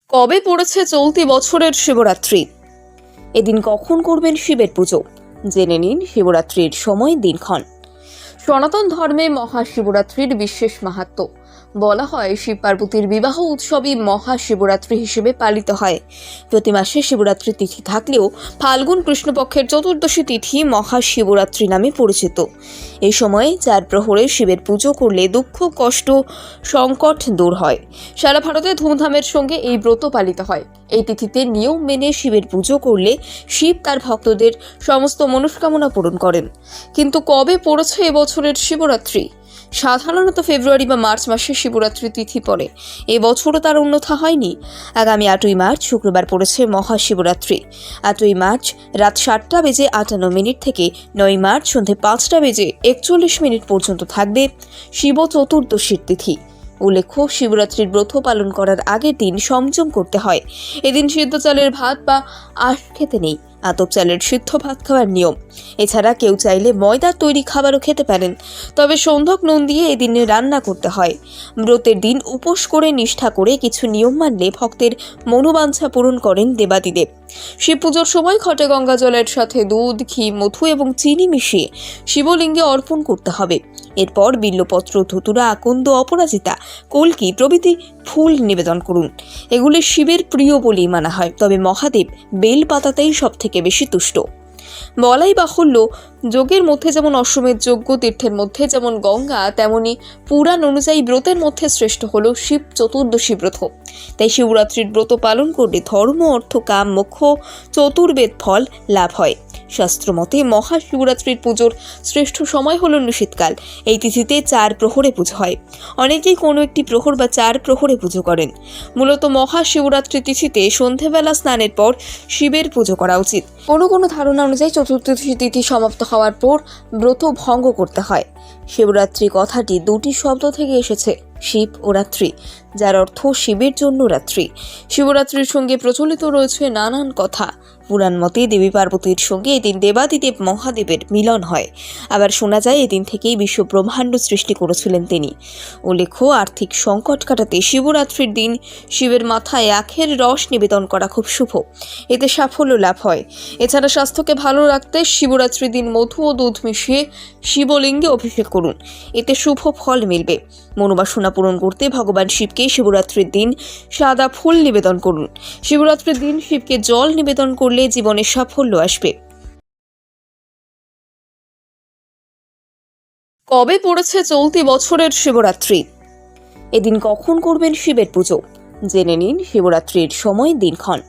কবে পড়েছে চলতি বছরের শিবরাত্রি? এদিন কখন করবেন শিবের পুজো? জেনে নিন শিবরাত্রির সময় দিনক্ষণ। সনাতন ধর্মে মহাশিবরাত্রির বিশেষ মাহাত্ম্য। বলা হয় শিব পার্বতীর বিবাহ উৎসবই মহাশিবরাত্রি হিসেবে পালিত হয়। প্রতি মাসে শিবরাত্রি তিথি থাকলেও ফাল্গুন কৃষ্ণপক্ষের চতুর্দশী তিথি মহাশিবরাত্রি নামে পরিচিত। এই সময়ে 4 প্রহরে শিবের পুজো করলে দুঃখ কষ্ট সংকট দূর হয়। সারা ভারতে ধুমধামের সঙ্গে এই ব্রত পালিত হয়। এই তিথিতে নিয়ম মেনে শিবের পুজো করলে শিব তার ভক্তদের সমস্ত মনস্কামনা পূরণ করেন। কিন্তু কবে পড়েছে এবছরের শিবরাত্রি? সাধারণত ফেব্রুয়ারি বা মার্চ মাসে শিবরাত্রি তিথি পড়ে। এবছরও তার অন্যথা হয়নি। আগামী 8ই মার্চ শুক্রবার পড়েছে মহাশিবরাত্রি। 8ই মার্চ রাত 7:58 থেকে 9ই মার্চ সন্ধ্যে 5:41 পর্যন্ত থাকবে শিব চতুর্দশীর তিথি। উল্লেখ্য, শিবরাত্রির ব্রত পালন করার আগের দিন সংযম করতে হয়। এদিন সিদ্ধ চালের ভাত বা আঁশ খেতে নেই। আতপ চালের সিদ্ধ ভাত খাওয়ার নিয়ম। এছাড়া কেউ চাইলে ময়দার তৈরি খাবারও খেতে পারেন, তবে সন্ধক নুন দিয়ে এদিন রান্না করতে হয়। ব্রতের দিন উপোস করে নিষ্ঠা করে কিছু নিয়ম মানলে ভক্তের মনোবাঞ্ছা পূরণ করেন দেবাদিদেব। শিব পুজোর সময় ঘটে গঙ্গা জলের সাথে দুধ, ঘি, মধু এবং চিনি মিশিয়ে শিবলিঙ্গে অর্পণ করতে হবে। এরপর বিল্লপত্র, ধতুরা, আকন্দ, অপরাজিতা, কলকি প্রভৃতি ফুল নিবেদন করুন। এগুলি শিবের প্রিয় বলেই মানা হয়, তবে মহাদেব বেল পাতাতেই সব থেকে বেশি তুষ্ট। বলাই বাহুল্য, যোগের মধ্যে যেমন অশ্বমেধ যজ্ঞ, তীর্থের মধ্যে যেমন গঙ্গা, তেমনি পুরাণ অনুযায়ী ব্রতের মধ্যে শ্রেষ্ঠ হল শিব চতুর্দশী ব্রত। তাই শিবরাত্রির ব্রত পালন করলে ধর্ম, অর্থ, কাম, মোক্ষ চতুর্বেদ ফল লাভ হয়। শাস্ত্রমতে মহাশিবরাত্রির পুজোর শ্রেষ্ঠ সময় হল শীতকাল। এই তিথিতে 4 প্রহরে পুজো হয়। অনেকেই কোনো একটি প্রহর বা 4 প্রহরে পুজো করেন। মূলত মহাশিবরাত্রি তিথিতে সন্ধেবেলা স্নানের পর শিবের পুজো করা উচিত। কোনো ধারণা অনুযায়ী চতুর্দশী তিথি সমাপ্ত হওয়ার পর ব্রত ভঙ্গ করতে হয়। শিবরাত্রি কথাটি 2টি শব্দ থেকে এসেছে, শিব ও রাত্রি, যার অর্থ শিবের জন্য রাত্রি। শিবরাত্রির সঙ্গে প্রচলিত রয়েছে নানান কথা। পুরাণ মতে দেবী পার্বতীর সঙ্গে এদিন দেবাদিদেব মহাদেবের মিলন হয়। আবার শোনা যায় এদিন থেকেই বিশ্ব ব্রহ্মাণ্ড সৃষ্টি করেছিলেন তিনি। উল্লেখ্য, আর্থিক সংকট কাটাতে শিবরাত্রির দিন শিবের মাথায় আখের রস নিবেদন করা খুব শুভ। এতে সাফল্য লাভ হয়। এছাড়া স্বাস্থ্যকে ভালো রাখতে শিবরাত্রির দিন মধু ও দুধ মিশিয়ে শিবলিঙ্গে অভিষেক করুন। এতে শুভ ফল মিলবে। মনোবাসনা পূরণ করতে ভগবান শিবকে শিবরাত্রির দিন সাদা ফুল নিবেদন করুন। শিবরাত্রির দিন শিবকে জল নিবেদন করলে জীবনে সাফল্য আসবে। কবে পড়েছে চলতি বছরের শিবরাত্রি? এদিন কখন করবেন শিবের পুজো? জেনে নিন শিবরাত্রির সময় দিনক্ষণ।